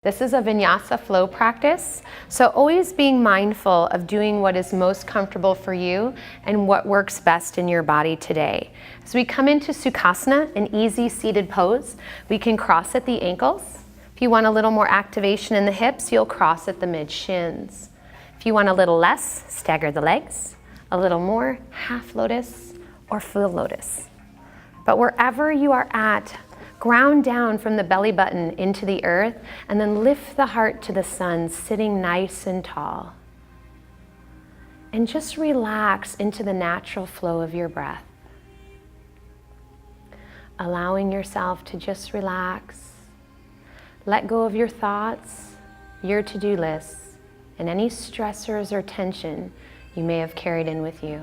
This is a Vinyasa flow practice, so always being mindful of doing what is most comfortable for you and what works best in your body today. As we come into Sukhasana, an easy seated pose, we can cross at the ankles. If you want a little more activation in the hips, you'll cross at the mid-shins. If you want a little less, stagger the legs. A little more, half lotus or full lotus. But wherever you are at, ground down from the belly button into the earth and then lift the heart to the sun, sitting nice and tall. And just relax into the natural flow of your breath. Allowing yourself to just relax. Let go of your thoughts, your to-do lists, and any stressors or tension you may have carried in with you.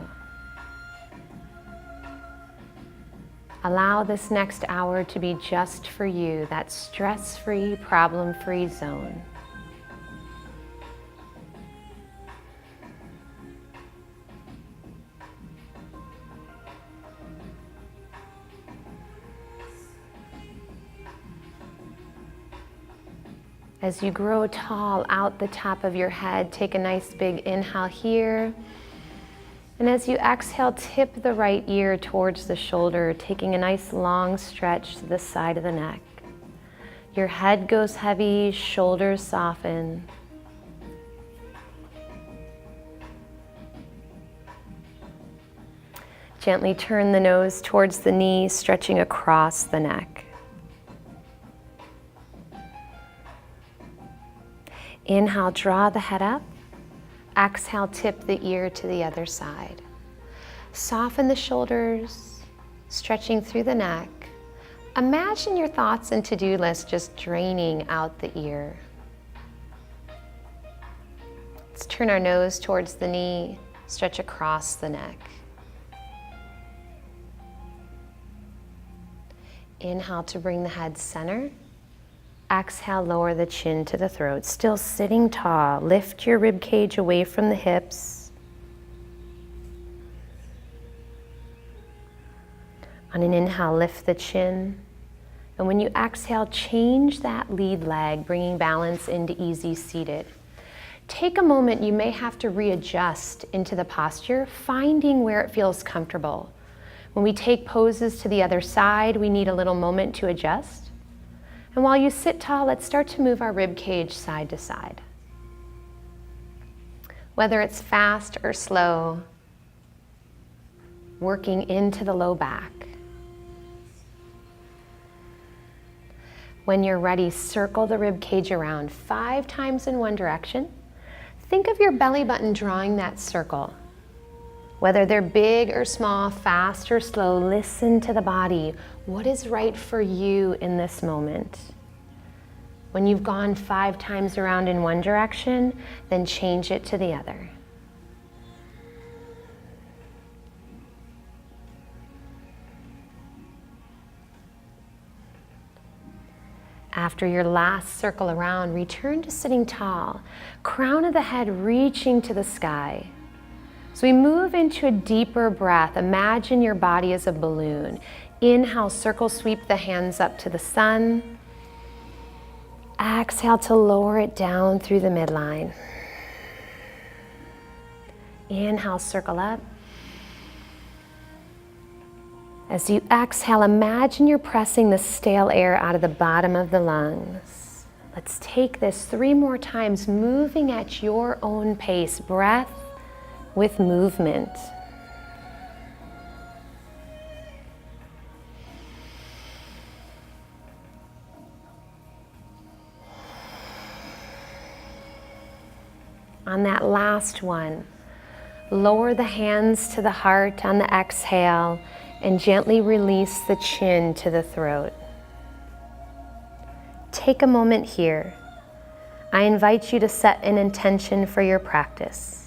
Allow this next hour to be just for you, that stress-free, problem-free zone. As you grow tall out the top of your head, take a nice big inhale here. And as you exhale, tip the right ear towards the shoulder, taking a nice long stretch to the side of the neck. Your head goes heavy, shoulders soften. Gently turn the nose towards the knee, stretching across the neck. Inhale, draw the head up. Exhale, tip the ear to the other side. Soften the shoulders, stretching through the neck. Imagine your thoughts and to-do list just draining out the ear. Let's turn our nose towards the knee, stretch across the neck. Inhale to bring the head center. Exhale, lower the chin to the throat. Still sitting tall. Lift your rib cage away from the hips. On an inhale, lift the chin. And when you exhale, change that lead leg, bringing balance into easy seated. Take a moment, you may have to readjust into the posture, finding where it feels comfortable. When we take poses to the other side, we need a little moment to adjust. And while you sit tall, let's start to move our rib cage side to side. Whether it's fast or slow, working into the low back. When you're ready, circle the rib cage around 5 times in one direction. Think of your belly button drawing that circle. Whether they're big or small, fast or slow, listen to the body. What is right for you in this moment? When you've gone 5 times around in one direction, then change it to the other. After your last circle around, return to sitting tall, crown of the head reaching to the sky. So we move into a deeper breath. Imagine your body as a balloon. Inhale, circle sweep the hands up to the sun. Exhale to lower it down through the midline. Inhale, circle up. As you exhale, imagine you're pressing the stale air out of the bottom of the lungs. Let's take this 3 more times, moving at your own pace. Breath with movement. On that last one, lower the hands to the heart on the exhale and gently release the chin to the throat. Take a moment here. I invite you to set an intention for your practice.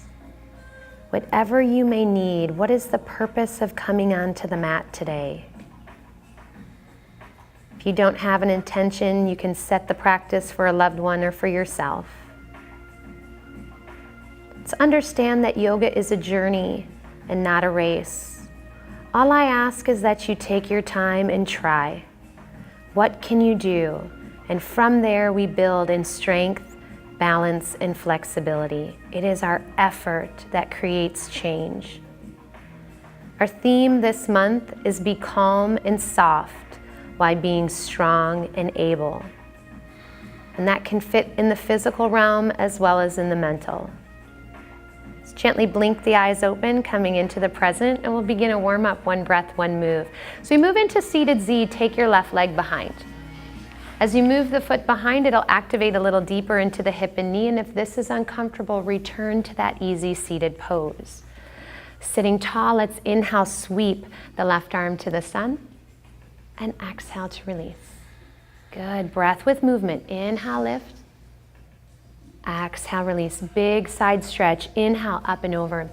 Whatever you may need, what is the purpose of coming onto the mat today? If you don't have an intention, you can set the practice for a loved one or for yourself. Let's understand that yoga is a journey and not a race. All I ask is that you take your time and try. What can you do And from there, we build in strength, balance, and flexibility. It is our effort that creates change. Our theme this month is be calm and soft while being strong and able. And that can fit in the physical realm as well as in the mental. Let's gently blink the eyes open, coming into the present, and we'll begin a warm up, one breath, one move. So we move into seated Z, take your left leg behind. As you move the foot behind, it'll activate a little deeper into the hip and knee, and if this is uncomfortable, return to that easy seated pose. Sitting tall, let's inhale, sweep the left arm to the sun, and exhale to release. Good, breath with movement. Inhale, lift. Exhale, release. Big side stretch. Inhale, up and over.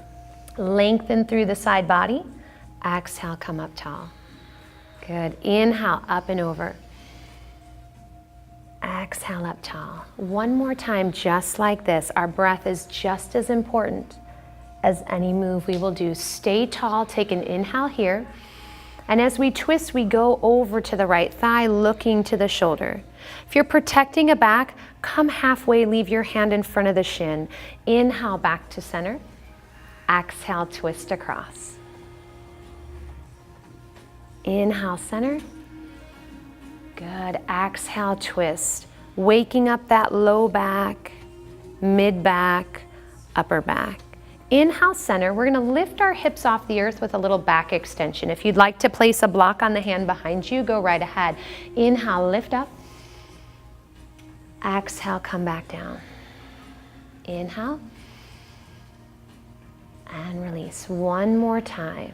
Lengthen through the side body. Exhale, come up tall. Good, inhale, up and over. Exhale up tall. One more time, just like this. Our breath is just as important as any move we will do. Stay tall, take an inhale here. And as we twist, we go over to the right thigh, looking to the shoulder. If you're protecting a back, come halfway, leave your hand in front of the shin. Inhale back to center. Exhale, twist across. Inhale, center. Good, exhale, twist. Waking up that low back, mid back, upper back. Inhale, center. We're gonna lift our hips off the earth with a little back extension. If you'd like to place a block on the hand behind you, go right ahead. Inhale, lift up. Exhale, come back down. Inhale. And release. One more time.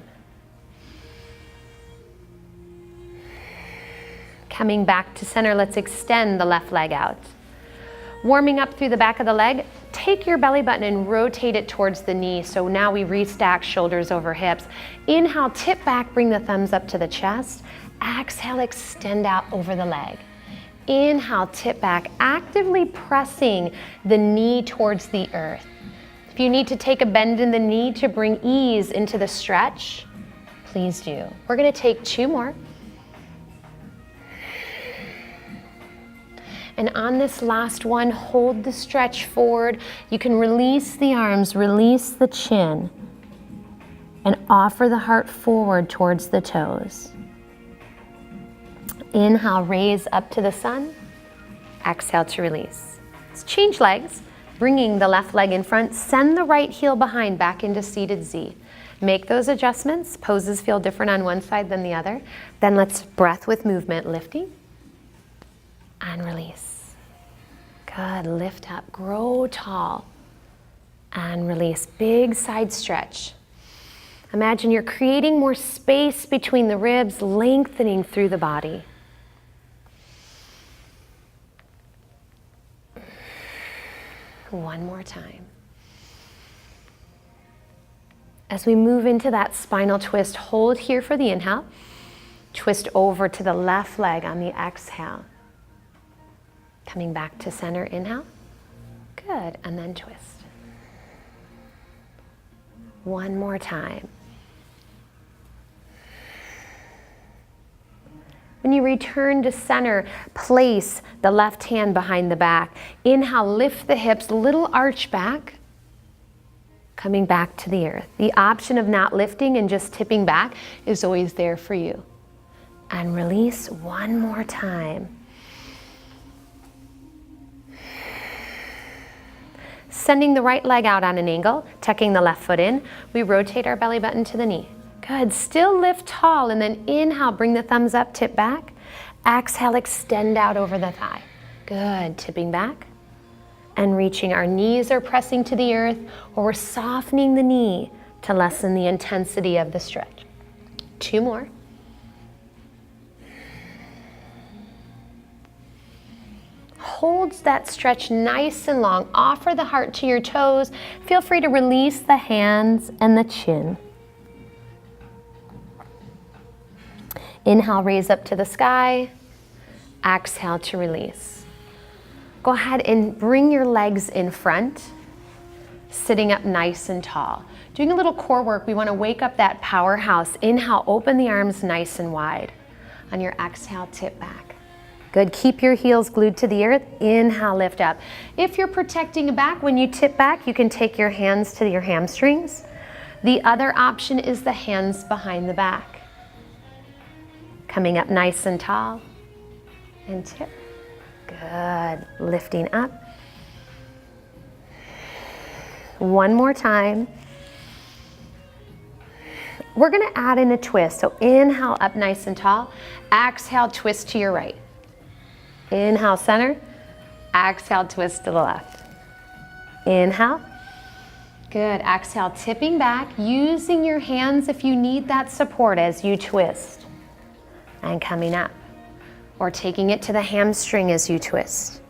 Coming back to center, let's extend the left leg out. Warming up through the back of the leg, take your belly button and rotate it towards the knee. So now we restack shoulders over hips. Inhale, tip back, bring the thumbs up to the chest. Exhale, extend out over the leg. Inhale, tip back, actively pressing the knee towards the earth. If you need to take a bend in the knee to bring ease into the stretch, please do. We're gonna take 2 more. And on this last one, hold the stretch forward. You can release the arms, release the chin, and offer the heart forward towards the toes. Inhale, raise up to the sun. Exhale to release. Let's change legs, bringing the left leg in front. Send the right heel behind, back into seated Z. Make those adjustments. Poses feel different on one side than the other. Then let's breath with movement, lifting and release. Good, lift up, grow tall and release. Big side stretch. Imagine you're creating more space between the ribs, lengthening through the body. One more time. As we move into that spinal twist, hold here for the inhale. Twist over to the left leg on the exhale. Coming back to center, inhale. Good, and then twist. One more time. When you return to center, place the left hand behind the back. Inhale, lift the hips, little arch back. Coming back to the earth. The option of not lifting and just tipping back is always there for you. And release one more time. Sending the right leg out on an angle, tucking the left foot in. We rotate our belly button to the knee. Good, still lift tall, and then inhale, bring the thumbs up, tip back. Exhale, extend out over the thigh. Good, tipping back and reaching. Our knees are pressing to the earth, or we're softening the knee to lessen the intensity of the stretch. 2 more. Hold that stretch nice and long. Offer the heart to your toes. Feel free to release the hands and the chin. Inhale, raise up to the sky. Exhale to release. Go ahead and bring your legs in front, sitting up nice and tall. Doing a little core work, we want to wake up that powerhouse. Inhale, open the arms nice and wide. On your exhale, tip back. Good, keep your heels glued to the earth. Inhale, lift up. If you're protecting a back, when you tip back, you can take your hands to your hamstrings. The other option is the hands behind the back. Coming up nice and tall, and tip. Good, lifting up. One more time. We're gonna add in a twist. So inhale up nice and tall. Exhale, twist to your right. Inhale, center. Exhale, twist to the left. Inhale. Good, exhale, tipping back, using your hands if you need that support as you twist. And coming up. Or taking it to the hamstring as you twist.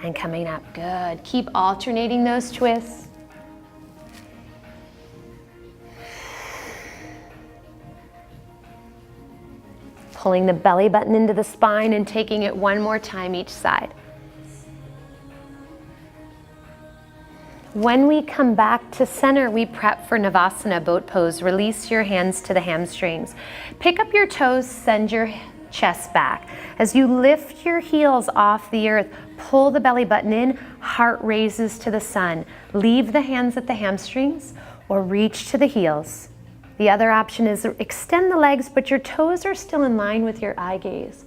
And coming up, good. Keep alternating those twists. Pulling the belly button into the spine and taking it one more time each side. When we come back to center, we prep for Navasana, boat pose. Release your hands to the hamstrings. Pick up your toes, send your chest back. As you lift your heels off the earth, pull the belly button in, heart raises to the sun. Leave the hands at the hamstrings or reach to the heels. The other option is extend the legs, but your toes are still in line with your eye gaze.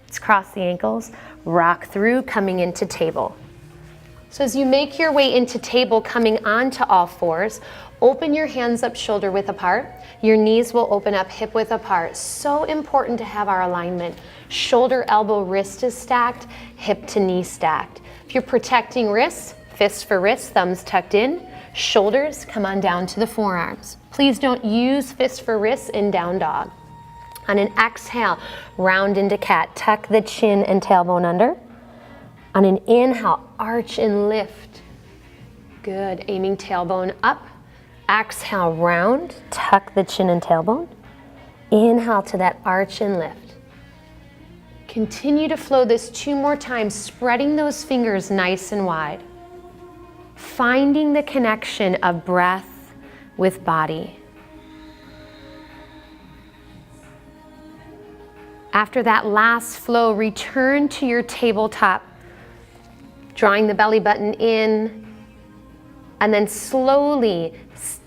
Let's cross the ankles, rock through, coming into table. So as you make your way into table, coming onto all fours, open your hands up shoulder width apart. Your knees will open up hip width apart. So important to have our alignment. Shoulder, elbow, wrist is stacked, hip to knee stacked. If you're protecting wrists, fists for wrists, thumbs tucked in. Shoulders come on down to the forearms. Please don't use fist for wrists in down dog. On an exhale, round into cat. Tuck the chin and tailbone under. On an inhale, arch and lift. Good, aiming tailbone up. Exhale, round, tuck the chin and tailbone. Inhale to that arch and lift. Continue to flow this 2 more times, spreading those fingers nice and wide. Finding the connection of breath with body. After that last flow, return to your tabletop, drawing the belly button in, and then slowly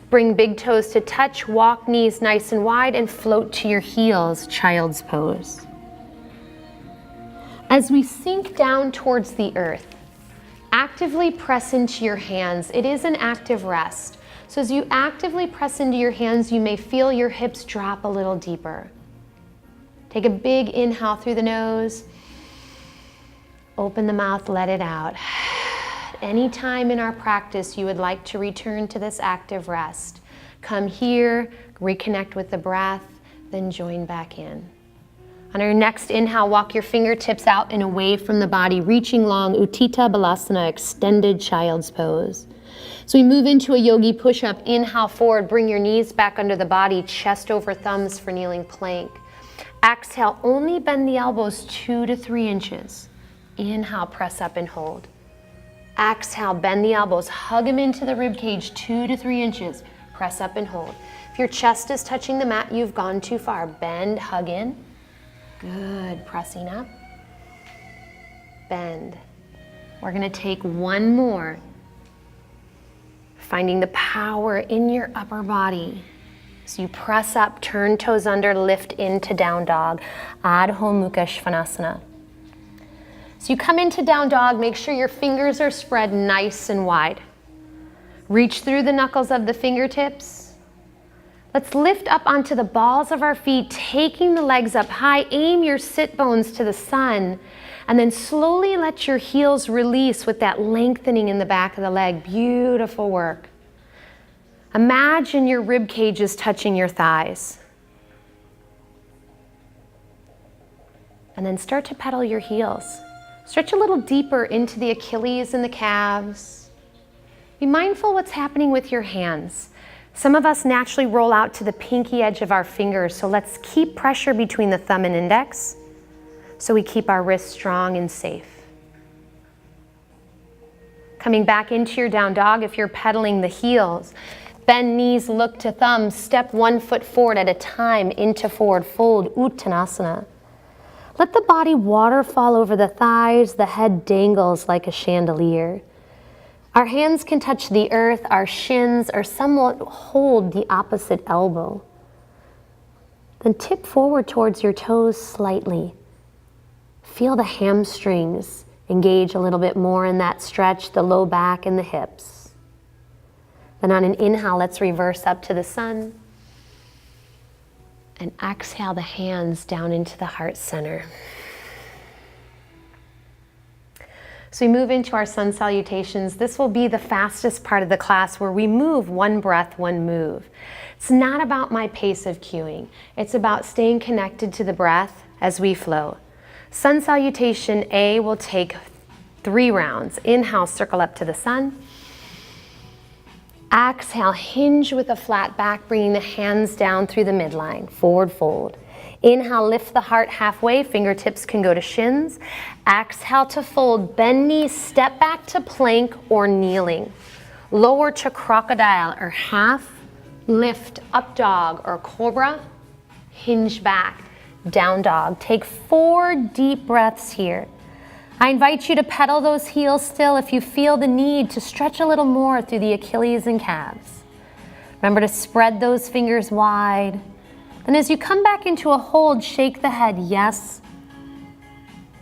bring big toes to touch, walk knees nice and wide, and float to your heels, child's pose. As we sink down towards the earth, actively press into your hands. It is an active rest. So as you actively press into your hands, you may feel your hips drop a little deeper. Take a big inhale through the nose. Open the mouth, let it out. Anytime in our practice you would like to return to this active rest, come here, reconnect with the breath, then join back in. On our next inhale, walk your fingertips out and away from the body, reaching long, Utthita Balasana, extended child's pose. So we move into a yogi push-up. Inhale forward, bring your knees back under the body, chest over thumbs for kneeling plank. Exhale, only bend the elbows 2 to 3 inches. Inhale, press up and hold. Exhale, bend the elbows, hug them into the rib cage 2 to 3 inches. Press up and hold. If your chest is touching the mat, you've gone too far. Bend, hug in. Good, pressing up. Bend. We're gonna take one more. Finding the power in your upper body. So you press up, turn toes under, lift into down dog. Adho Mukha Svanasana. So you come into down dog, make sure your fingers are spread nice and wide. Reach through the knuckles of the fingertips. Let's lift up onto the balls of our feet, taking the legs up high. Aim your sit bones to the sun, and then slowly let your heels release with that lengthening in the back of the leg. Beautiful work. Imagine your rib cage is touching your thighs. And then start to pedal your heels. Stretch a little deeper into the Achilles and the calves. Be mindful what's happening with your hands. Some of us naturally roll out to the pinky edge of our fingers, so let's keep pressure between the thumb and index so we keep our wrists strong and safe. Coming back into your down dog, if you're pedaling the heels, bend knees, look to thumbs, step 1 foot forward at a time into forward fold, Uttanasana. Let the body waterfall over the thighs, the head dangles like a chandelier. Our hands can touch the earth, our shins are somewhat hold the opposite elbow. Then tip forward towards your toes slightly. Feel the hamstrings engage a little bit more in that stretch, the low back and the hips. Then on an inhale, let's reverse up to the sun. And exhale the hands down into the heart center. So we move into our sun salutations. This will be the fastest part of the class where we move one breath, one move. It's not about my pace of cueing. It's about staying connected to the breath as we flow. Sun salutation A will take 3 rounds. Inhale, circle up to the sun. Exhale, hinge with a flat back, bringing the hands down through the midline, forward fold. Inhale, lift the heart halfway, fingertips can go to shins. Exhale to fold, bend knees, step back to plank or kneeling. Lower to crocodile or half, lift up dog or cobra, hinge back, down dog. Take 4 deep breaths here. I invite you to pedal those heels still if you feel the need to stretch a little more through the Achilles and calves. Remember to spread those fingers wide. Then as you come back into a hold, shake the head yes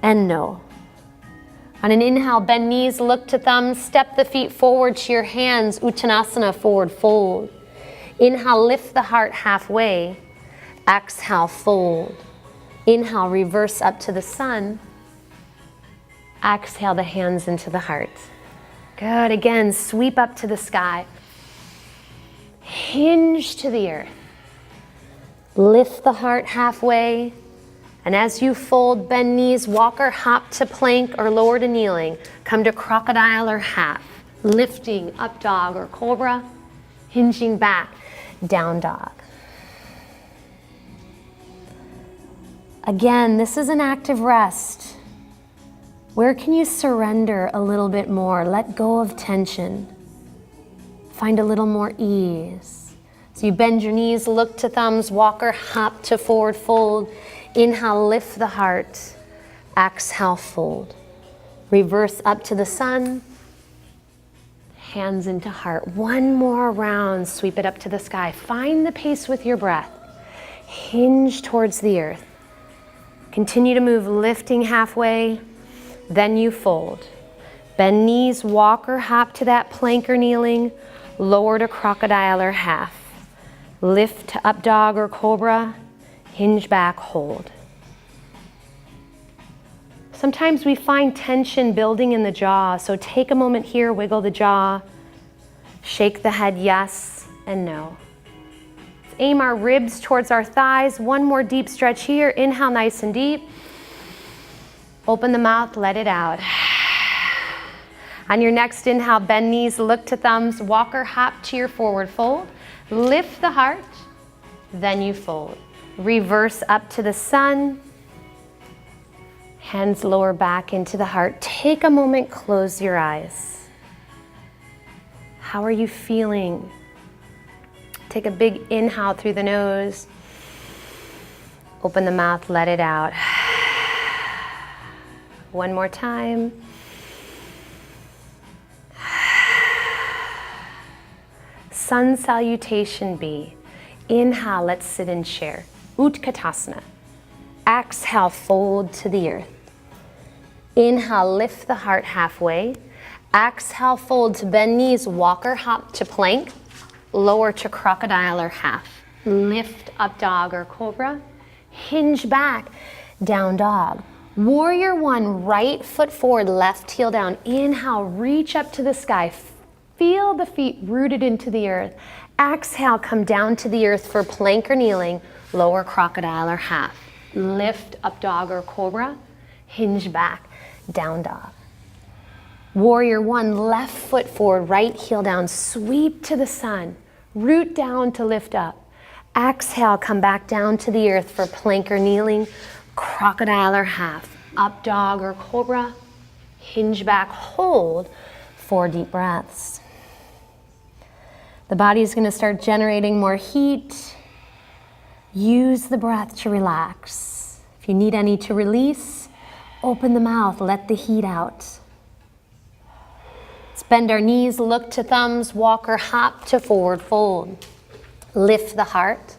and no. On an inhale, bend knees, look to thumbs, step the feet forward to your hands, Uttanasana, forward fold. Inhale, lift the heart halfway. Exhale, fold. Inhale, reverse up to the sun. Exhale the hands into the heart. Good, again, sweep up to the sky. Hinge to the earth. Lift the heart halfway. And as you fold, bend knees, walk or hop to plank or lower to kneeling. Come to crocodile or half. Lifting, up dog or cobra. Hinging back, down dog. Again, this is an active rest. Where can you surrender a little bit more? Let go of tension. Find a little more ease. So you bend your knees, look to thumbs, walk or hop to forward fold. Inhale, lift the heart. Exhale, fold. Reverse up to the sun. Hands into heart. One more round, sweep it up to the sky. Find the pace with your breath. Hinge towards the earth. Continue to move, lifting halfway. Then you fold. Bend knees, walk or hop to that plank or kneeling, lower to crocodile or half. Lift to up dog or cobra, hinge back, hold. Sometimes we find tension building in the jaw, so take a moment here, wiggle the jaw, shake the head yes and no. Let's aim our ribs towards our thighs. One more deep stretch here. Inhale nice and deep. Open the mouth, let it out. On your next inhale, bend knees, look to thumbs, walk or hop to your forward fold. Lift the heart, then you fold. Reverse up to the sun. Hands lower back into the heart. Take a moment, close your eyes. How are you feeling? Take a big inhale through the nose. Open the mouth, let it out. One more time. Sun salutation B. Inhale, let's sit in chair. Utkatasana. Exhale, fold to the earth. Inhale, lift the heart halfway. Exhale, fold to bend knees, walk or hop to plank. Lower to crocodile or half. Lift up dog or cobra. Hinge back, down dog. Warrior one, right foot forward, left heel down. Inhale, reach up to the sky. Feel the feet rooted into the earth. Exhale, come down to the earth for plank or kneeling, lower crocodile or half. Lift up dog or cobra, hinge back, down dog. Warrior one, left foot forward, right heel down, sweep to the sun, root down to lift up. Exhale, come back down to the earth for plank or kneeling, crocodile or half, up dog or cobra, hinge back, hold, 4 deep breaths. The body is going to start generating more heat. Use the breath to relax. If you need any to release, open the mouth, let the heat out. Let's bend our knees, look to thumbs, walk or hop to forward fold. Lift the heart.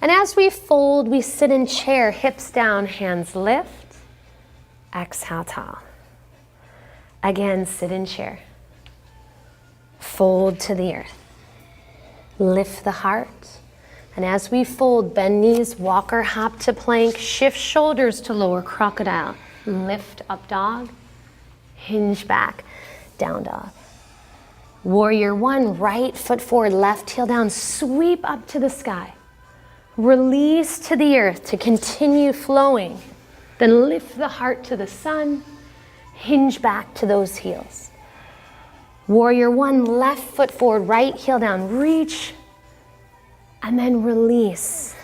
And as we fold, we sit in chair, hips down, hands lift. Exhale, tall. Again, sit in chair. Fold to the earth. Lift the heart. And as we fold, bend knees, walk or hop to plank, shift shoulders to lower crocodile. Lift up dog, hinge back, down dog. Warrior one, right foot forward, left heel down, sweep up to the sky. Release to the earth to continue flowing. Then lift the heart to the sun, hinge back to those heels. Warrior one, left foot forward, right heel down, reach, and then release.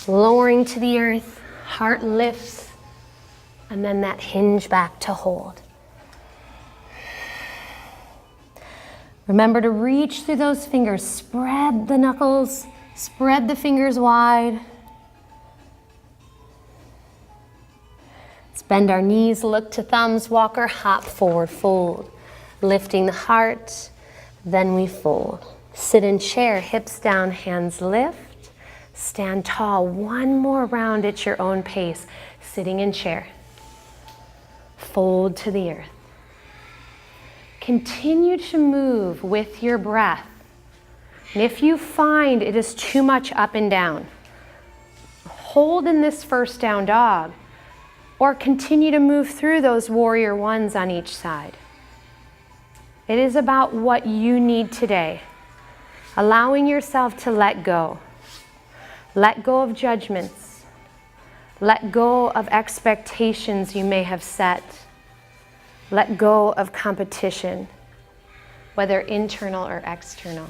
Lowering to the earth, heart lifts, and then that hinge back to hold. Remember to reach through those fingers, spread the knuckles, spread the fingers wide. Let's bend our knees, look to thumbs, walk or hop, forward fold. Lifting the heart, then we fold. Sit in chair, hips down, hands lift. Stand tall, one more round at your own pace. Sitting in chair. Fold to the earth. Continue to move with your breath. And if you find it is too much up and down, hold in this first down dog, or continue to move through those warrior ones on each side. It is about what you need today. Allowing yourself to let go. Let go of judgments. Let go of expectations you may have set. Let go of competition, whether internal or external.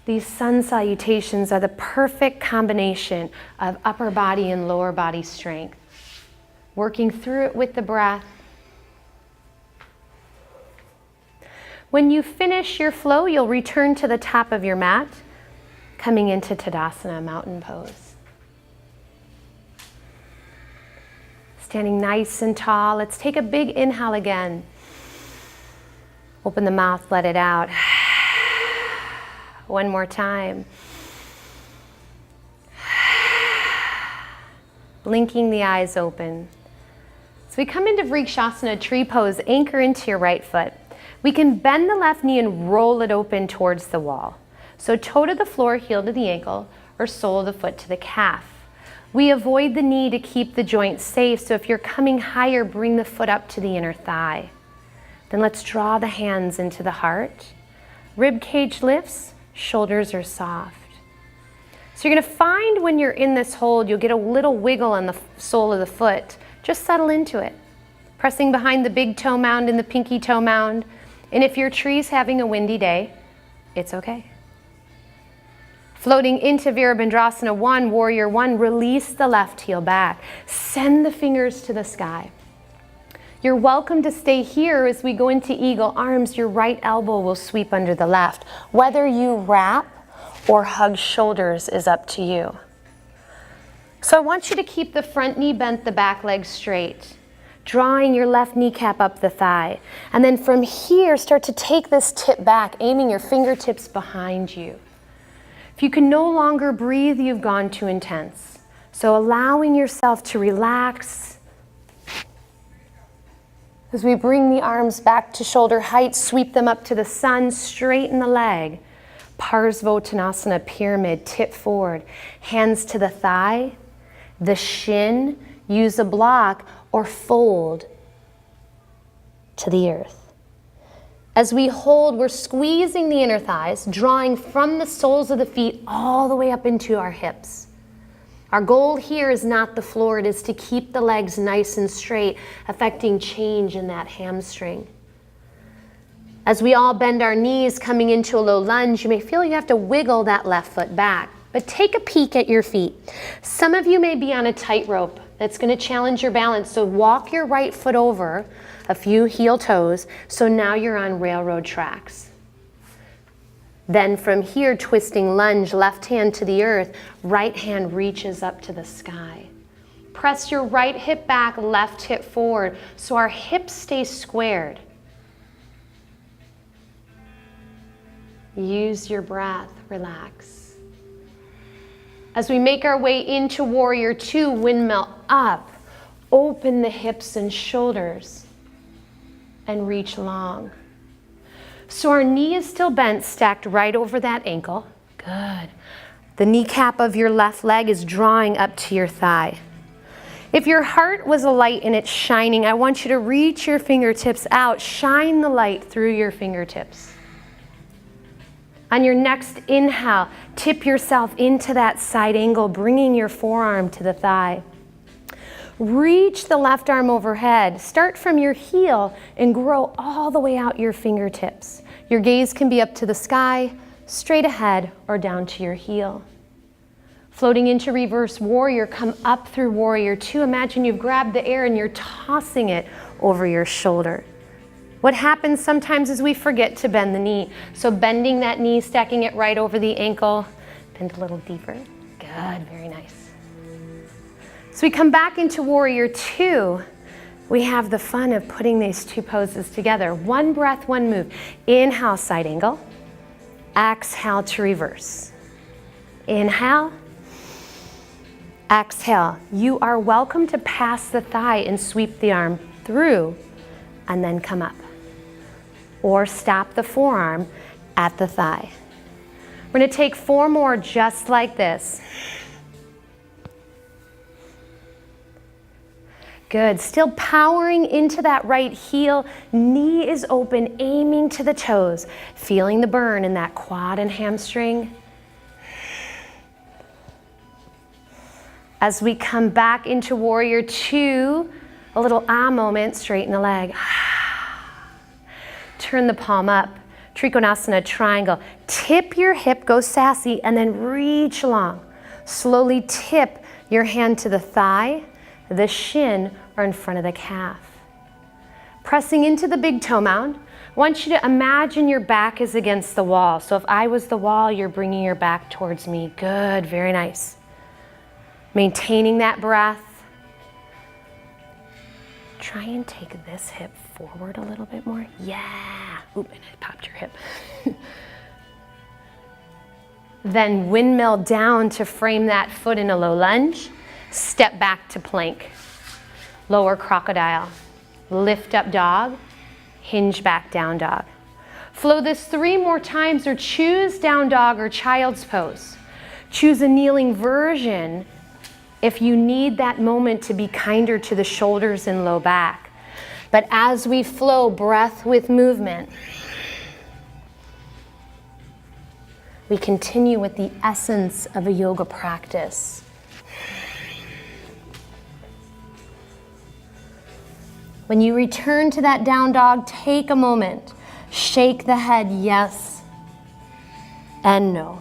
These sun salutations are the perfect combination of upper body and lower body strength. Working through it with the breath. When you finish your flow, you'll return to the top of your mat, coming into Tadasana, mountain pose. Standing nice and tall. Let's take a big inhale again. Open the mouth, let it out. One more time. Blinking the eyes open. So we come into Vrikshasana, tree pose, anchor into your right foot. We can bend the left knee and roll it open towards the wall. So toe to the floor, heel to the ankle, or sole of the foot to the calf. We avoid the knee to keep the joint safe, so if you're coming higher, bring the foot up to the inner thigh. Then let's draw the hands into the heart. Rib cage lifts, shoulders are soft. So you're gonna find when you're in this hold, you'll get a little wiggle on the sole of the foot. Just settle into it. Pressing behind the big toe mound and the pinky toe mound. And if your tree's having a windy day, it's okay. Floating into Virabhadrasana 1, Warrior 1, release the left heel back. Send the fingers to the sky. You're welcome to stay here as we go into Eagle Arms. Your right elbow will sweep under the left. Whether you wrap or hug shoulders is up to you. So I want you to keep the front knee bent, the back leg straight. Drawing your left kneecap up the thigh. And then from here, start to take this tip back, aiming your fingertips behind you. If you can no longer breathe, you've gone too intense. So allowing yourself to relax. As we bring the arms back to shoulder height, sweep them up to the sun, straighten the leg. Parsvottanasana, pyramid, tip forward. Hands to the thigh, the shin, use a block, or fold to the earth. As we hold, we're squeezing the inner thighs, drawing from the soles of the feet all the way up into our hips. Our goal here is not the floor, it is to keep the legs nice and straight, affecting change in that hamstring. As we all bend our knees, coming into a low lunge, you may feel you have to wiggle that left foot back, but take a peek at your feet. Some of you may be on a tightrope that's going to challenge your balance, so walk your right foot over a few heel toes, so now you're on railroad tracks. Then from here, twisting lunge, left hand to the earth, right hand reaches up to the sky. Press your right hip back, left hip forward, so our hips stay squared. Use your breath, relax. As we make our way into Warrior Two, windmill up, open the hips and shoulders, and reach long. So our knee is still bent, stacked right over that ankle. Good. The kneecap of your left leg is drawing up to your thigh. If your heart was a light and it's shining, I want you to reach your fingertips out, shine the light through your fingertips. On your next inhale, tip yourself into that side angle, bringing your forearm to the thigh. Reach the left arm overhead. Start from your heel and grow all the way out your fingertips. Your gaze can be up to the sky, straight ahead, or down to your heel. Floating into reverse warrior, come up through Warrior Two. Imagine you've grabbed the air and you're tossing it over your shoulder. What happens sometimes is we forget to bend the knee. So bending that knee, stacking it right over the ankle, bend a little deeper. Good, very nice. So we come back into Warrior Two. We have the fun of putting these two poses together. One breath, one move. Inhale, side angle. Exhale to reverse. Inhale. Exhale. You are welcome to pass the thigh and sweep the arm through and then come up. Or stop the forearm at the thigh. We're going to take 4 more just like this. Good. Still powering into that right heel. Knee is open, aiming to the toes. Feeling the burn in that quad and hamstring. As we come back into Warrior Two, a little moment, straighten the leg. Turn the palm up, Trikonasana triangle. Tip your hip, go sassy, and then reach long. Slowly tip your hand to the thigh, the shin, or in front of the calf. Pressing into the big toe mound, I want you to imagine your back is against the wall. So if I was the wall, you're bringing your back towards me. Good, very nice. Maintaining that breath. Try and take this hip forward a little bit more. Yeah. Oop, and I popped your hip. Then windmill down to frame that foot in a low lunge. Step back to plank. Lower crocodile. Lift up dog. Hinge back down dog. Flow this 3 more times, or choose down dog or child's pose. Choose a kneeling version if you need that moment to be kinder to the shoulders and low back. But as we flow, breath with movement, we continue with the essence of a yoga practice. When you return to that down dog, take a moment. Shake the head, yes and no.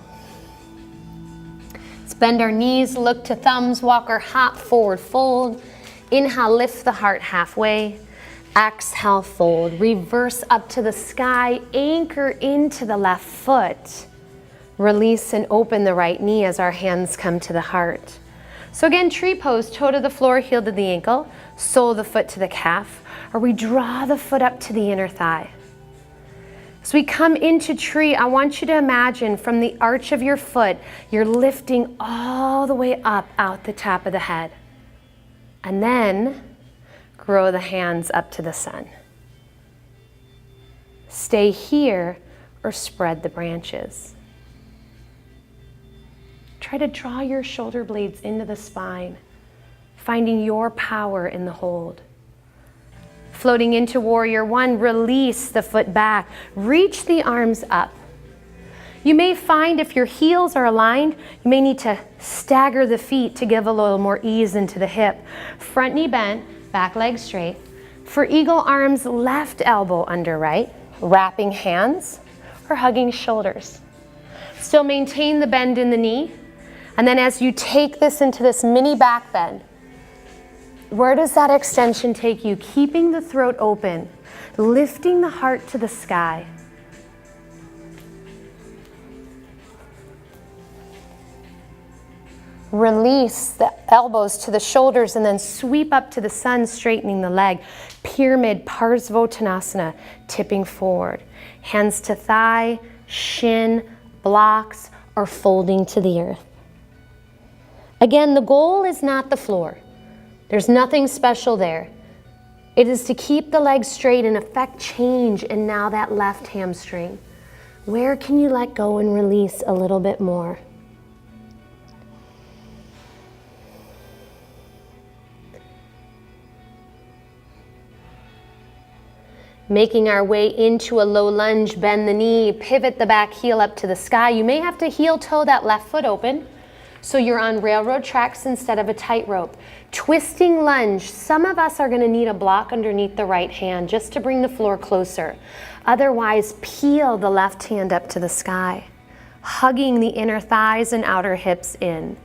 Bend our knees, look to thumbs, walk or hop, forward fold. Inhale, lift the heart halfway. Exhale, fold. Reverse up to the sky, anchor into the left foot. Release and open the right knee as our hands come to the heart. So again, tree pose, toe to the floor, heel to the ankle, sole of the foot to the calf, or we draw the foot up to the inner thigh. As we come into tree, I want you to imagine from the arch of your foot, you're lifting all the way up out the top of the head. And then grow the hands up to the sun. Stay here or spread the branches. Try to draw your shoulder blades into the spine, finding your power in the hold. Floating into Warrior One, release the foot back. Reach the arms up. You may find if your heels are aligned, you may need to stagger the feet to give a little more ease into the hip. Front knee bent, back leg straight. For eagle arms, left elbow under right, wrapping hands or hugging shoulders. Still maintain the bend in the knee. And then as you take this into this mini back bend, where does that extension take you? Keeping the throat open, lifting the heart to the sky. Release the elbows to the shoulders and then sweep up to the sun, straightening the leg. Pyramid Parsvottanasana, tipping forward. Hands to thigh, shin, blocks, or folding to the earth. Again, the goal is not the floor. There's nothing special there. It is to keep the legs straight and affect change in now that left hamstring. Where can you let go and release a little bit more? Making our way into a low lunge, bend the knee, pivot the back heel up to the sky. You may have to heel toe that left foot open, so you're on railroad tracks instead of a tightrope. Twisting lunge, some of us are gonna need a block underneath the right hand just to bring the floor closer. Otherwise, peel the left hand up to the sky, hugging the inner thighs and outer hips in.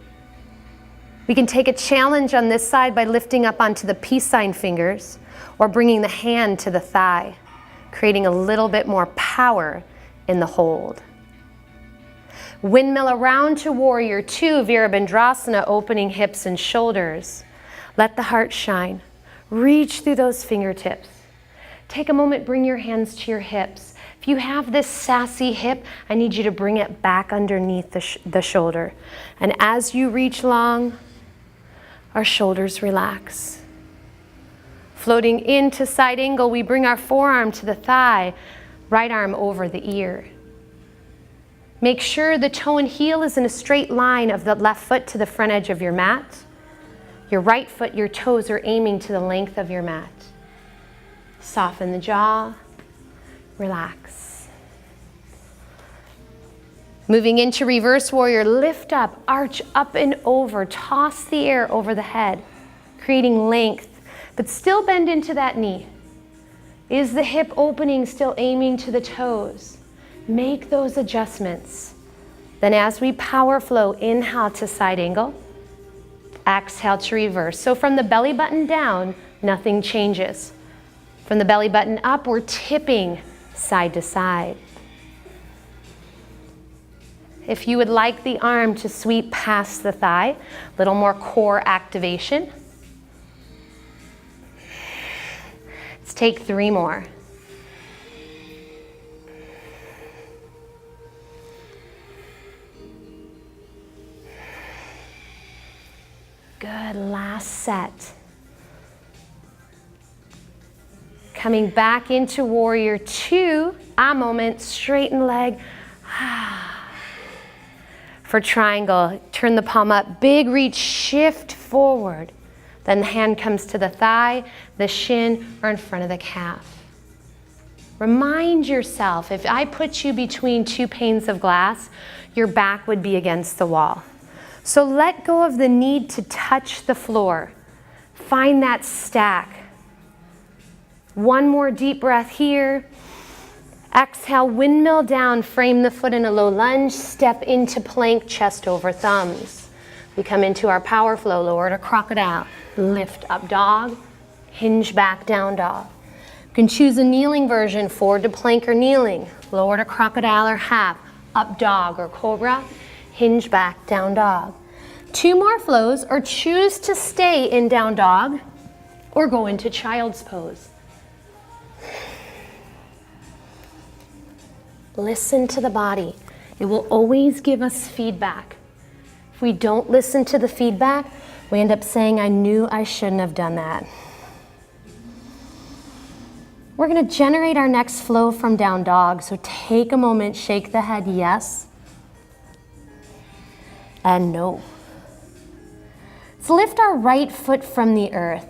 We can take a challenge on this side by lifting up onto the peace sign fingers, or bringing the hand to the thigh, creating a little bit more power in the hold. Windmill around to warrior two, Virabhadrasana, opening hips and shoulders. Let the heart shine. Reach through those fingertips. Take a moment, bring your hands to your hips. If you have this sassy hip, I need you to bring it back underneath the shoulder. And as you reach long, our shoulders relax. Floating into side angle, we bring our forearm to the thigh, right arm over the ear. Make sure the toe and heel is in a straight line of the left foot to the front edge of your mat. Your right foot, your toes are aiming to the length of your mat. Soften the jaw, relax. Moving into reverse warrior, lift up, arch up and over, toss the air over the head, creating length. But still bend into that knee. Is the hip opening still aiming to the toes? Make those adjustments. Then as we power flow, inhale to side angle, exhale to reverse. So from the belly button down, nothing changes. From the belly button up, we're tipping side to side. If you would like the arm to sweep past the thigh, a little more core activation. Let's take 3 more. Good, last set. Coming back into warrior two, a moment, straighten leg. For triangle, turn the palm up, big reach, shift forward. Then the hand comes to the thigh, the shin, or in front of the calf. Remind yourself, if I put you between 2 panes of glass, your back would be against the wall. So let go of the need to touch the floor. Find that stack. One more deep breath here. Exhale, windmill down, frame the foot in a low lunge, step into plank, chest over thumbs. We come into our power flow, lower to crocodile. Lift up dog, hinge back down dog. You can choose a kneeling version, forward to plank or kneeling, lower to crocodile or half, up dog or cobra, hinge back down dog. 2 more flows, or choose to stay in down dog or go into child's pose. Listen to the body. It will always give us feedback. If we don't listen to the feedback, we end up saying, I knew I shouldn't have done that. We're going to generate our next flow from down dog. So take a moment, shake the head yes and no. Let's lift our right foot from the earth.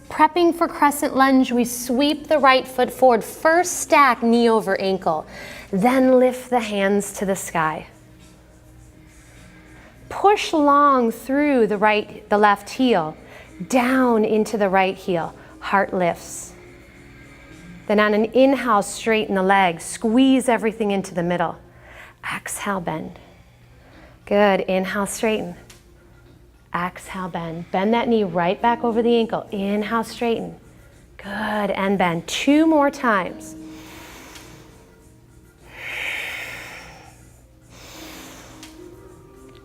Prepping for crescent lunge, we sweep the right foot forward. First stack knee over ankle, then lift the hands to the sky. Push long through the left heel, down into the right heel, heart lifts. Then on an inhale, straighten the legs, squeeze everything into the middle. Exhale, bend. Good, inhale, straighten. Exhale, bend. Bend that knee right back over the ankle. Inhale, straighten. Good, and bend. 2 more times.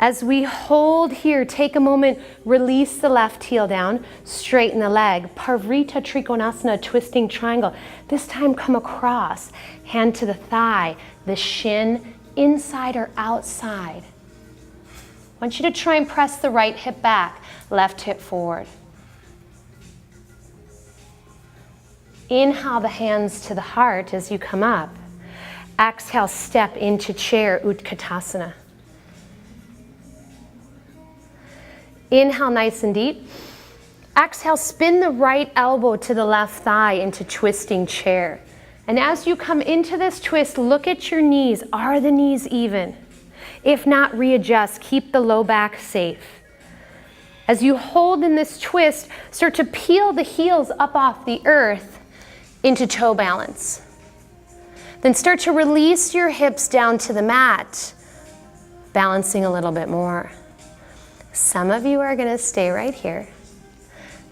As we hold here, take a moment, release the left heel down, straighten the leg. Parvrita Trikonasana, twisting triangle. This time come across, hand to the thigh, the shin, inside or outside. I want you to try and press the right hip back, left hip forward. Inhale the hands to the heart as you come up. Exhale, step into chair, Utkatasana. Inhale nice and deep. Exhale, spin the right elbow to the left thigh into twisting chair. And as you come into this twist, look at your knees. Are the knees even? If not, readjust. Keep the low back safe. As you hold in this twist, start to peel the heels up off the earth into toe balance. Then start to release your hips down to the mat, balancing a little bit more. Some of you are gonna stay right here.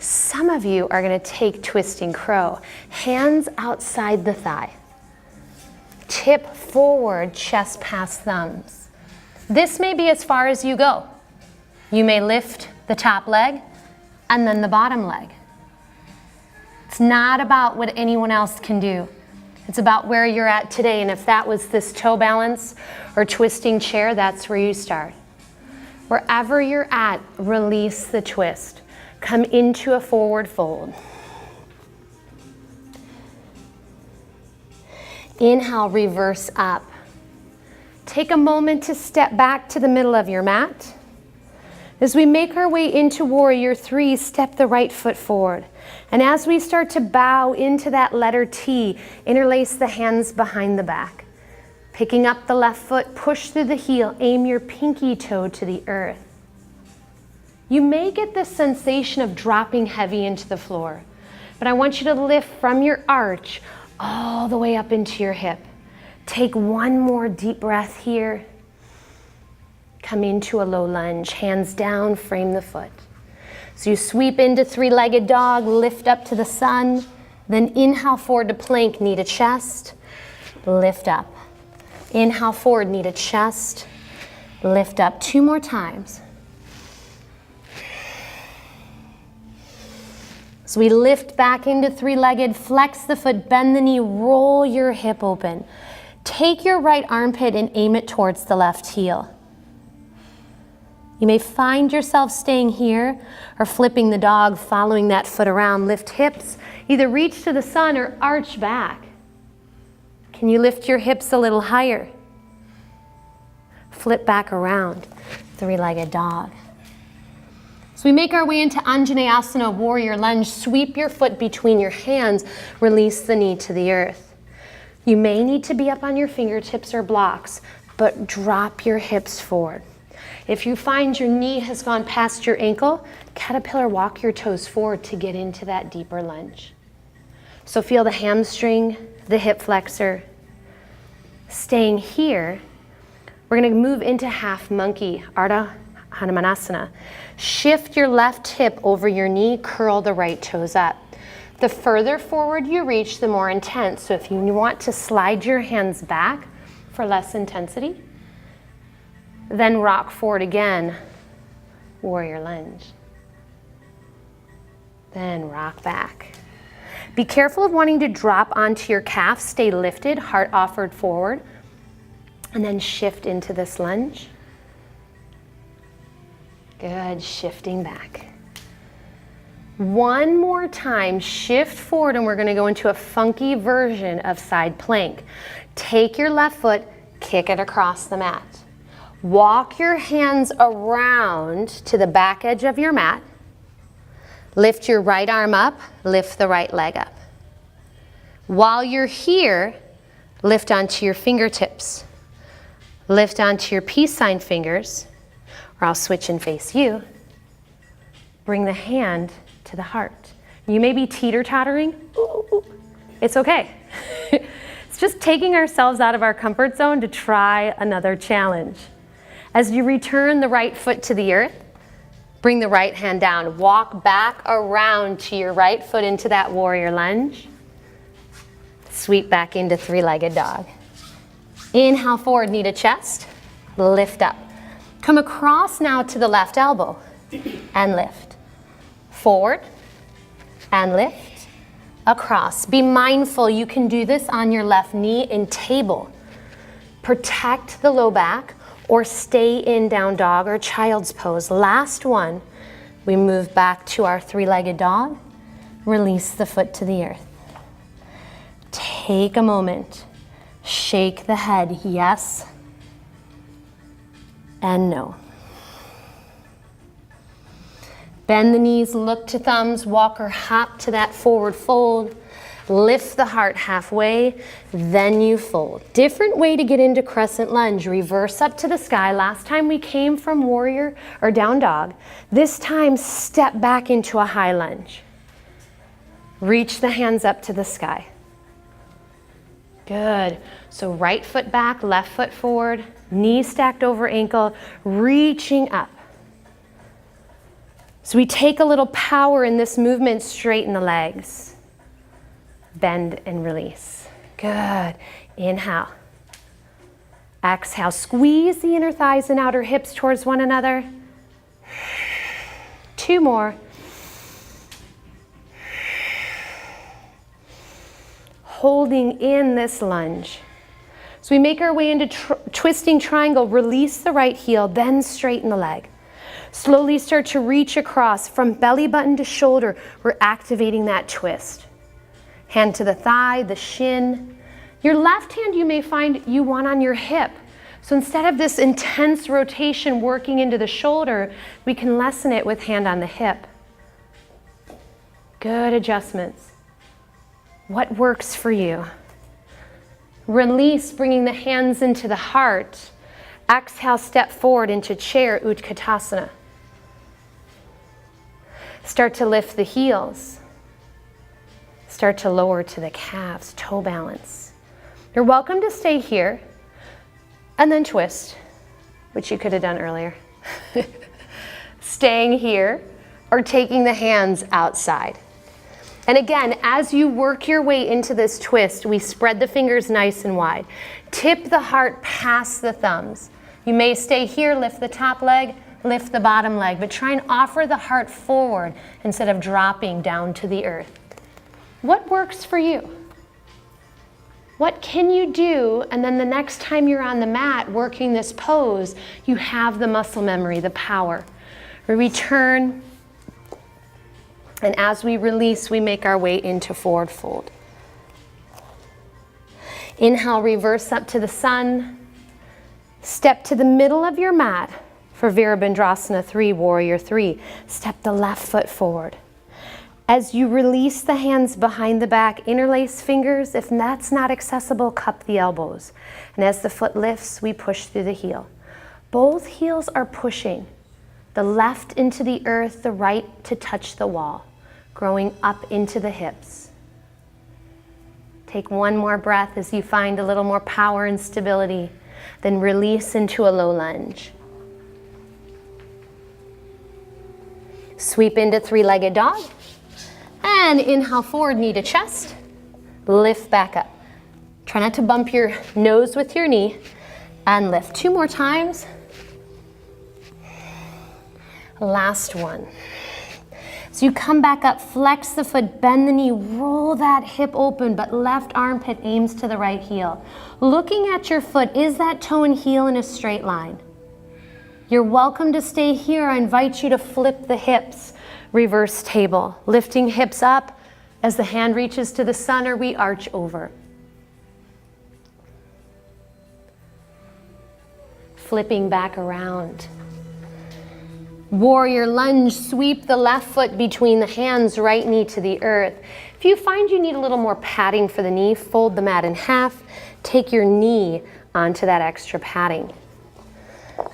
Some of you are gonna take twisting crow. Hands outside the thigh. Tip forward, chest past thumbs. This may be as far as you go. You may lift the top leg and then the bottom leg. It's not about what anyone else can do. It's about where you're at today, and if that was this toe balance or twisting chair, that's where you start. Wherever you're at, release the twist. Come into a forward fold. Inhale, reverse up. Take a moment to step back to the middle of your mat. As we make our way into Warrior 3, step the right foot forward. And as we start to bow into that letter T, interlace the hands behind the back. Picking up the left foot, push through the heel, aim your pinky toe to the earth. You may get this sensation of dropping heavy into the floor, but I want you to lift from your arch all the way up into your hip. Take one more deep breath here. Come into a low lunge, hands down, frame the foot. So you sweep into three-legged dog, lift up to the sun, then inhale forward to plank, knee to chest, lift up. Inhale forward, knee to chest, lift up. 2 more times. So we lift back into three-legged, flex the foot, bend the knee, roll your hip open. Take your right armpit and aim it towards the left heel. You may find yourself staying here or flipping the dog, following that foot around. Lift hips, either reach to the sun or arch back. Can you lift your hips a little higher? Flip back around, three-legged dog. So we make our way into Anjaneyasana, warrior lunge. Sweep your foot between your hands, release the knee to the earth. You may need to be up on your fingertips or blocks, but drop your hips forward. If you find your knee has gone past your ankle, caterpillar, walk your toes forward to get into that deeper lunge. So feel the hamstring, the hip flexor. Staying here, we're gonna move into half monkey, Ardha Hanumanasana. Shift your left hip over your knee, curl the right toes up. The further forward you reach, the more intense. So if you want to slide your hands back for less intensity, then rock forward again, warrior lunge. Then rock back. Be careful of wanting to drop onto your calf, stay lifted, heart offered forward, and then shift into this lunge. Good, shifting back. One more time, shift forward, and we're gonna go into a funky version of side plank. Take your left foot, kick it across the mat. Walk your hands around to the back edge of your mat. Lift your right arm up, lift the right leg up. While you're here, lift onto your fingertips. Lift onto your peace sign fingers, or I'll switch and face you. Bring the hand to the heart. You may be teeter-tottering. It's okay. It's just taking ourselves out of our comfort zone to try another challenge. As you return the right foot to the earth, bring the right hand down. Walk back around to your right foot into that warrior lunge. Sweep back into three-legged dog. Inhale forward, knee to chest, lift up. Come across now to the left elbow and lift. Forward and lift. Across. Be mindful you can do this on your left knee in table. Protect the low back or stay in down dog or child's pose. Last one. We move back to our three-legged dog. Release the foot to the earth. Take a moment. Shake the head, yes and no. Bend the knees, look to thumbs, walk or hop to that forward fold. Lift the heart halfway, then you fold. Different way to get into crescent lunge. Reverse up to the sky. Last time we came from warrior or down dog. This time step back into a high lunge. Reach the hands up to the sky. Good. So right foot back, left foot forward, knee stacked over ankle, reaching up. So we take a little power in this movement, straighten the legs. Bend and release. Good. Inhale. Exhale. Squeeze the inner thighs and outer hips towards one another. 2 more. Holding in this lunge. So we make our way into twisting triangle. Release the right heel, then straighten the leg. Slowly start to reach across from belly button to shoulder. We're activating that twist. Hand to the thigh, the shin. Your left hand you may find you want on your hip. So instead of this intense rotation working into the shoulder, we can lessen it with hand on the hip. Good adjustments. What works for you? Release, bringing the hands into the heart. Exhale, step forward into chair, Utkatasana. Start to lift the heels. Start to lower to the calves, toe balance. You're welcome to stay here and then twist, which you could have done earlier. Staying here or taking the hands outside. And again, as you work your way into this twist, we spread the fingers nice and wide. Tip the heart past the thumbs. You may stay here, lift the top leg, lift the bottom leg, but try and offer the heart forward instead of dropping down to the earth. What works for you? What can you do? And then the next time you're on the mat working this pose, you have the muscle memory, the power. We return, and as we release, we make our way into forward fold. Inhale, reverse up to the sun. Step to the middle of your mat for Virabhadrasana 3, Warrior 3. Step the left foot forward. As you release the hands behind the back, interlace fingers. If that's not accessible, cup the elbows. And as the foot lifts, we push through the heel. Both heels are pushing. The left into the earth, the right to touch the wall. Growing up into the hips. Take one more breath as you find a little more power and stability. Then release into a low lunge. Sweep into three-legged dog. And inhale forward, knee to chest. Lift back up. Try not to bump your nose with your knee. And lift. 2 more times. Last one. So you come back up, flex the foot, bend the knee, roll that hip open, but left armpit aims to the right heel. Looking at your foot, is that toe and heel in a straight line? You're welcome to stay here. I invite you to flip the hips. Reverse table. Lifting hips up as the hand reaches to the sun, or we arch over. Flipping back around. Warrior lunge, sweep the left foot between the hands, right knee to the earth. If you find you need a little more padding for the knee, fold the mat in half. Take your knee onto that extra padding.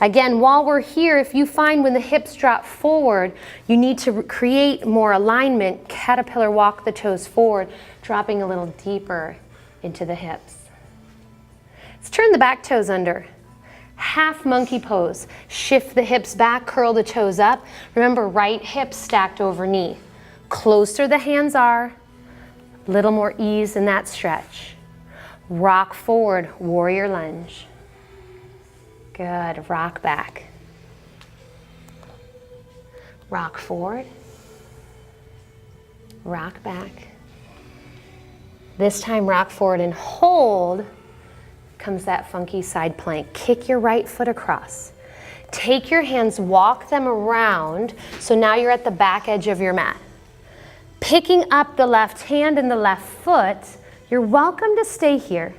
Again, while we're here, if you find when the hips drop forward, you need to create more alignment, caterpillar walk the toes forward, dropping a little deeper into the hips. Let's turn the back toes under. Half monkey pose. Shift the hips back, curl the toes up. Remember, right hip stacked over knee. Closer the hands are, a little more ease in that stretch. Rock forward, warrior lunge. Good, rock back. Rock forward. Rock back. This time rock forward and hold. Comes that funky side plank. Kick your right foot across. Take your hands, walk them around. So now you're at the back edge of your mat. Picking up the left hand and the left foot, you're welcome to stay here.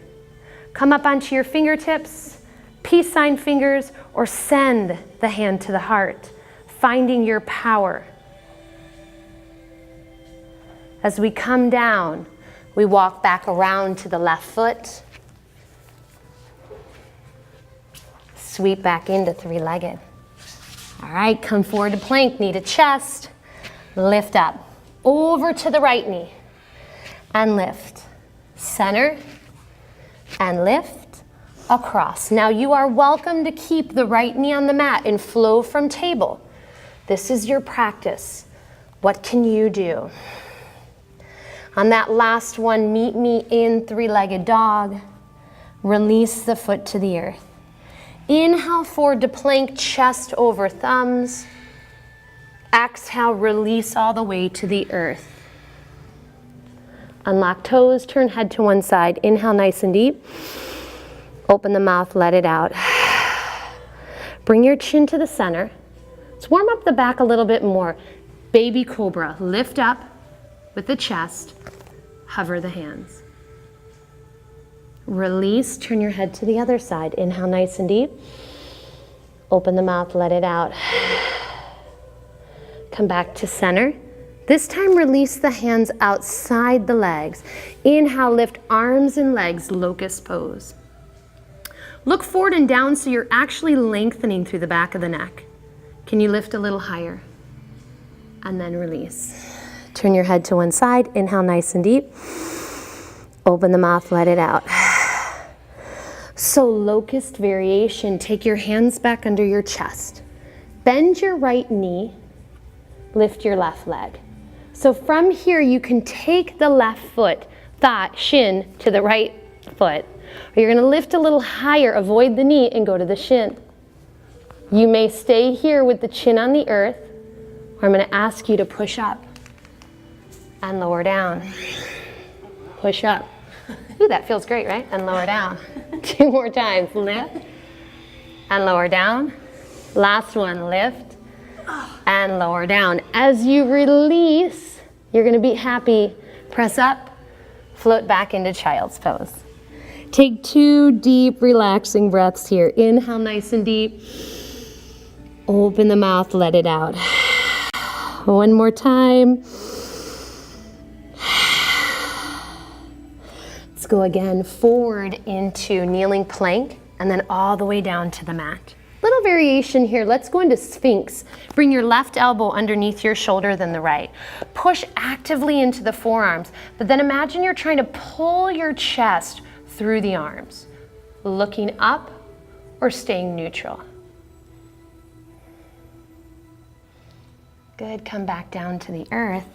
Come up onto your fingertips, peace sign fingers, or send the hand to the heart, finding your power. As we come down, we walk back around to the left foot. Sweep back into three-legged. All right, come forward to plank, knee to chest. Lift up. Over to the right knee. And lift. Center. And lift. Across. Now you are welcome to keep the right knee on the mat and flow from table. This is your practice. What can you do? On that last one, meet me in three-legged dog. Release the foot to the earth. Inhale forward to plank, chest over thumbs. Exhale, release all the way to the earth. Unlock toes, turn head to one side. Inhale nice and deep. Open the mouth, let it out. Bring your chin to the center. Let's warm up the back a little bit more. Baby cobra, lift up with the chest. Hover the hands. Release, turn your head to the other side. Inhale nice and deep. Open the mouth, let it out. Come back to center. This time release the hands outside the legs. Inhale, lift arms and legs, locust pose. Look forward and down so you're actually lengthening through the back of the neck. Can you lift a little higher? And then release. Turn your head to one side. Inhale nice and deep. Open the mouth, let it out. So locust variation, take your hands back under your chest. Bend your right knee, lift your left leg. So from here you can take the left foot, thigh, shin to the right foot. Or you're gonna lift a little higher, avoid the knee and go to the shin. You may stay here with the chin on the earth, or I'm gonna ask you to push up and lower down. Push up. Ooh, that feels great, right? And lower down. 2 more times. Lift and lower down. Last one, lift and lower down. As you release, you're gonna be happy. Press up, float back into child's pose. Take 2 deep, relaxing breaths here. Inhale nice and deep. Open the mouth, let it out. 1 more time. Let's go again, forward into kneeling plank, and then all the way down to the mat. Little variation here, let's go into Sphinx. Bring your left elbow underneath your shoulder, then the right. Push actively into the forearms, but then imagine you're trying to pull your chest through the arms, looking up or staying neutral. Good, come back down to the earth.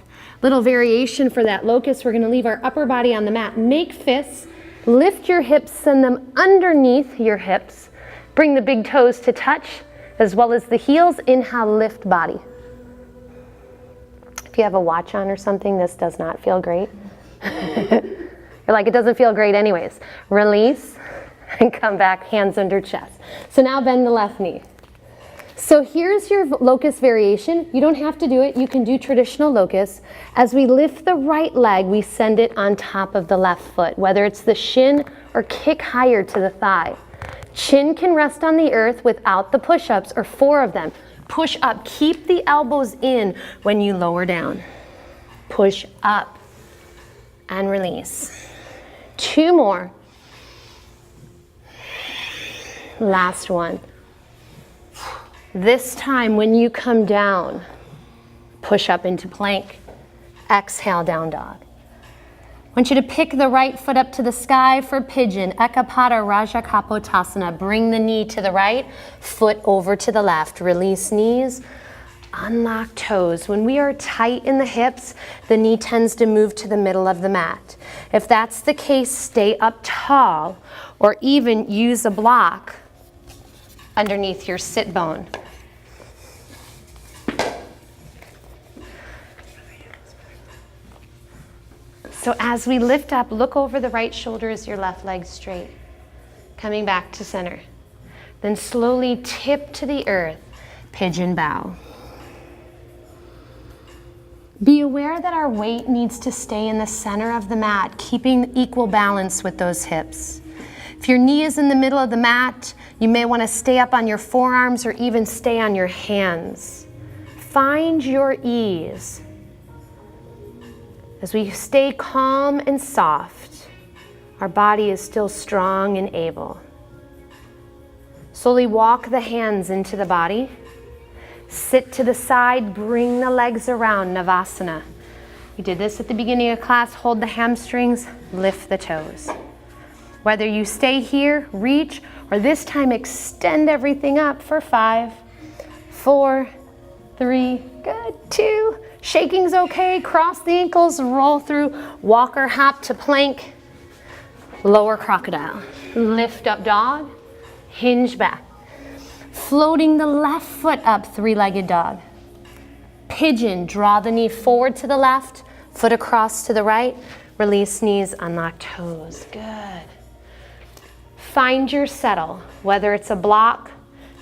Little variation for that locust, we're gonna leave our upper body on the mat. Make fists, lift your hips, send them underneath your hips. Bring the big toes to touch, as well as the heels. Inhale, lift body. If you have a watch on or something, this does not feel great. You're like, it doesn't feel great anyways. Release, and come back, hands under chest. So now bend the left knee. So here's your locust variation. You don't have to do it. You can do traditional locust. As we lift the right leg, we send it on top of the left foot, whether it's the shin or kick higher to the thigh. Chin can rest on the earth without the push-ups, or 4 of them. Push up. Keep the elbows in when you lower down. Push up and release. 2 more. Last one. This time when you come down, push up into plank. Exhale, down dog. I want you to pick the right foot up to the sky for pigeon. Ekapada Raja Kapotasana. Bring the knee to the right, foot over to the left. Release knees, unlock toes. When we are tight in the hips, the knee tends to move to the middle of the mat. If that's the case, stay up tall, or even use a block underneath your sit bone. So as we lift up, look over the right shoulder as your left leg straight. Coming back to center. Then slowly tip to the earth, pigeon bow. Be aware that our weight needs to stay in the center of the mat, keeping equal balance with those hips. If your knee is in the middle of the mat, you may want to stay up on your forearms or even stay on your hands. Find your ease. As we stay calm and soft, our body is still strong and able. Slowly walk the hands into the body. Sit to the side, bring the legs around, Navasana. We did this at the beginning of class. Hold the hamstrings, lift the toes. Whether you stay here, reach, or this time extend everything up for 5, 4, 3, good, 2. Shaking's okay, cross the ankles, roll through, walk or hop to plank, lower crocodile. Lift up dog, hinge back. Floating the left foot up, three-legged dog. Pigeon, draw the knee forward to the left, foot across to the right. Release knees, unlock toes, good. Find your settle, whether it's a block,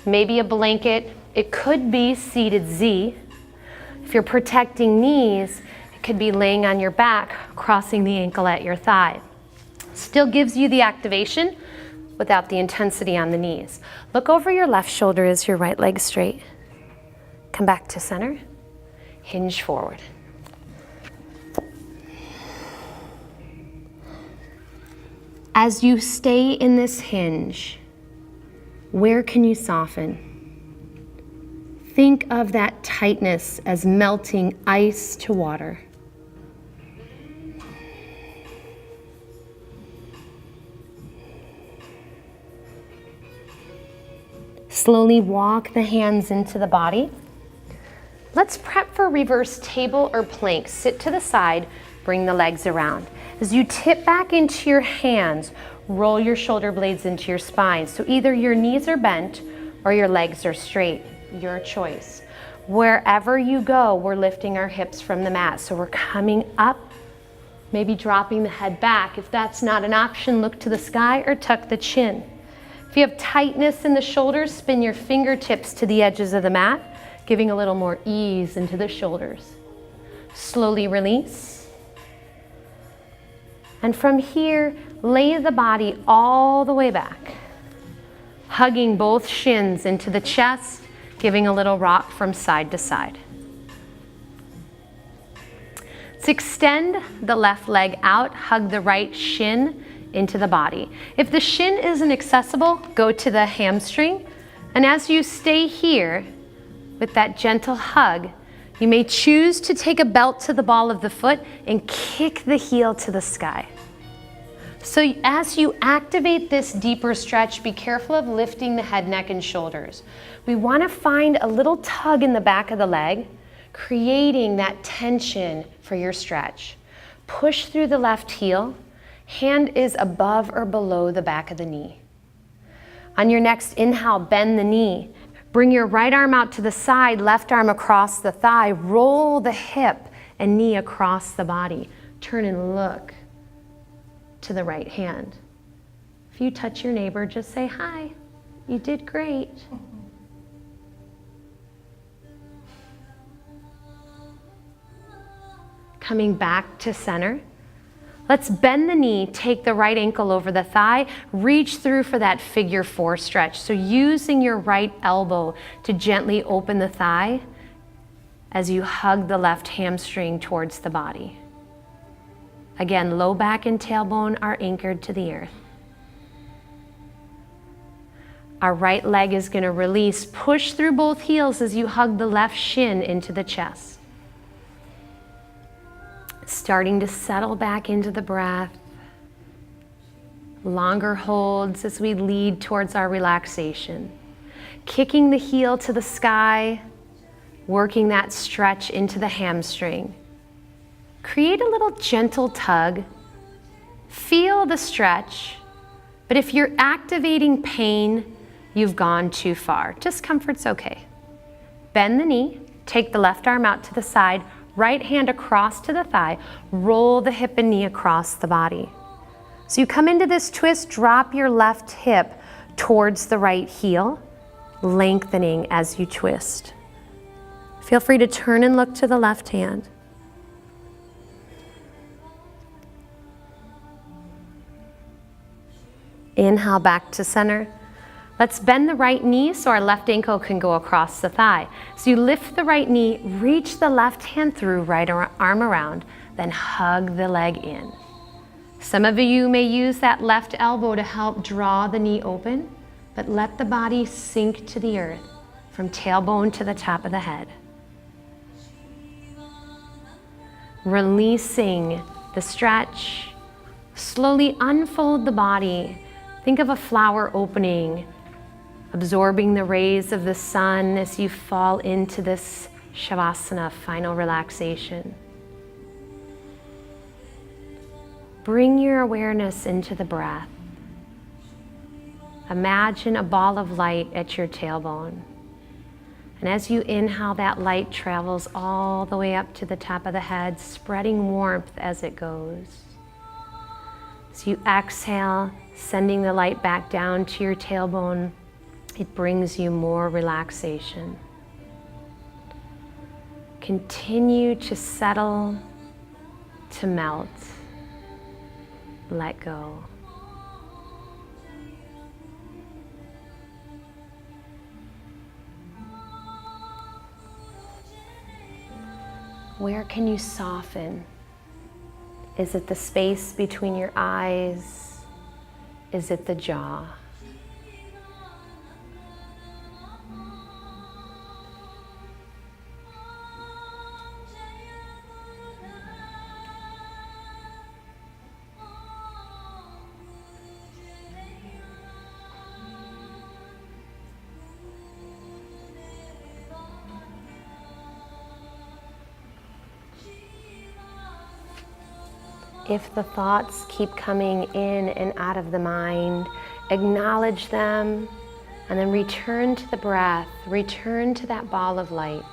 maybe a blanket. It could be seated Z. If you're protecting knees, it could be laying on your back, crossing the ankle at your thigh. Still gives you the activation without the intensity on the knees. Look over your left shoulder as your right leg straight. Come back to center, hinge forward. As you stay in this hinge, where can you soften? Think of that tightness as melting ice to water. Slowly walk the hands into the body. Let's prep for reverse table or plank. Sit to the side, bring the legs around. As you tip back into your hands, roll your shoulder blades into your spine. So either your knees are bent or your legs are straight, your choice. Wherever you go, we're lifting our hips from the mat. So we're coming up, maybe dropping the head back. If that's not an option, look to the sky or tuck the chin. If you have tightness in the shoulders, spin your fingertips to the edges of the mat, giving a little more ease into the shoulders. Slowly release. And from here, lay the body all the way back, hugging both shins into the chest, giving a little rock from side to side. Let's extend the left leg out, hug the right shin into the body. If the shin isn't accessible, go to the hamstring. And as you stay here with that gentle hug, you may choose to take a belt to the ball of the foot and kick the heel to the sky. So as you activate this deeper stretch, be careful of lifting the head, neck, and shoulders. We want to find a little tug in the back of the leg, creating that tension for your stretch. Push through the left heel. Hand is above or below the back of the knee. On your next inhale, bend the knee. Bring your right arm out to the side, left arm across the thigh. Roll the hip and knee across the body. Turn and look to the right hand. If you touch your neighbor, just say, hi, you did great. Coming back to center. Let's bend the knee, take the right ankle over the thigh, reach through for that figure 4 stretch. So using your right elbow to gently open the thigh as you hug the left hamstring towards the body. Again, low back and tailbone are anchored to the earth. Our right leg is going to release. Push through both heels as you hug the left shin into the chest. Starting to settle back into the breath. Longer holds as we lead towards our relaxation. Kicking the heel to the sky, working that stretch into the hamstring. Create a little gentle tug. Feel the stretch, but if you're activating pain, you've gone too far. Discomfort's okay. Bend the knee, take the left arm out to the side, Right hand across to the thigh, roll the hip and knee across the body. So you come into this twist, drop your left hip towards the right heel, lengthening as you twist. Feel free to turn and look to the left hand. Inhale back to center. Let's bend the right knee so our left ankle can go across the thigh. So you lift the right knee, reach the left hand through, right arm around, then hug the leg in. Some of you may use that left elbow to help draw the knee open, but let the body sink to the earth from tailbone to the top of the head. Releasing the stretch. Slowly unfold the body. Think of a flower opening, absorbing the rays of the sun as you fall into this Shavasana, final relaxation. Bring your awareness into the breath. Imagine a ball of light at your tailbone. And as you inhale, that light travels all the way up to the top of the head, spreading warmth as it goes. As you exhale, sending the light back down to your tailbone, it brings you more relaxation. Continue to settle, to melt. Let go. Where can you soften? Is it the space between your eyes? Is it the jaw? If the thoughts keep coming in and out of the mind, acknowledge them and then return to the breath, return to that ball of light.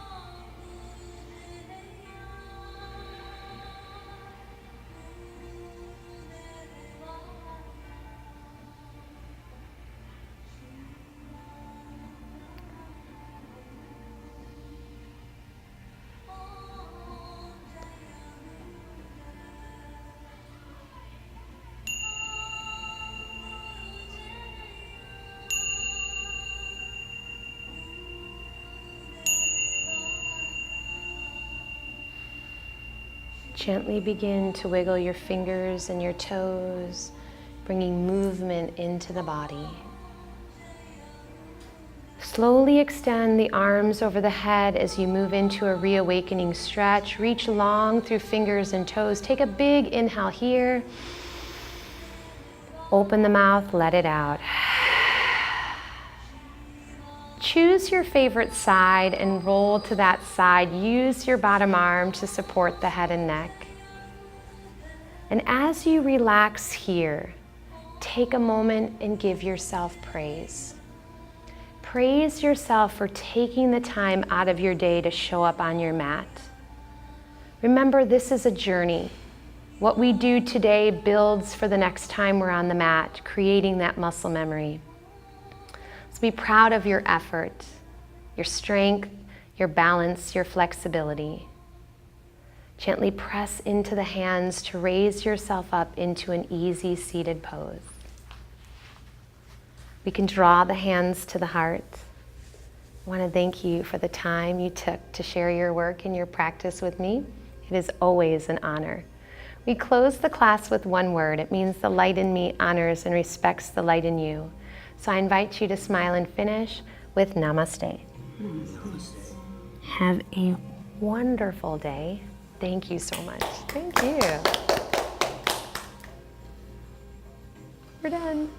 Gently begin to wiggle your fingers and your toes, bringing movement into the body. Slowly extend the arms over the head as you move into a reawakening stretch. Reach long through fingers and toes. Take a big inhale here. Open the mouth, let it out. Choose your favorite side and roll to that side. Use your bottom arm to support the head and neck. And as you relax here, take a moment and give yourself praise. Praise yourself for taking the time out of your day to show up on your mat. Remember, this is a journey. What we do today builds for the next time we're on the mat, creating that muscle memory. So be proud of your effort, your strength, your balance, your flexibility. Gently press into the hands to raise yourself up into an easy seated pose. We can draw the hands to the heart. I want to thank you for the time you took to share your work and your practice with me. It is always an honor. We close the class with one word. It means the light in me honors and respects the light in you. So I invite you to smile and finish with Namaste. Namaste. Have a wonderful day. Thank you so much. Thank you. We're done.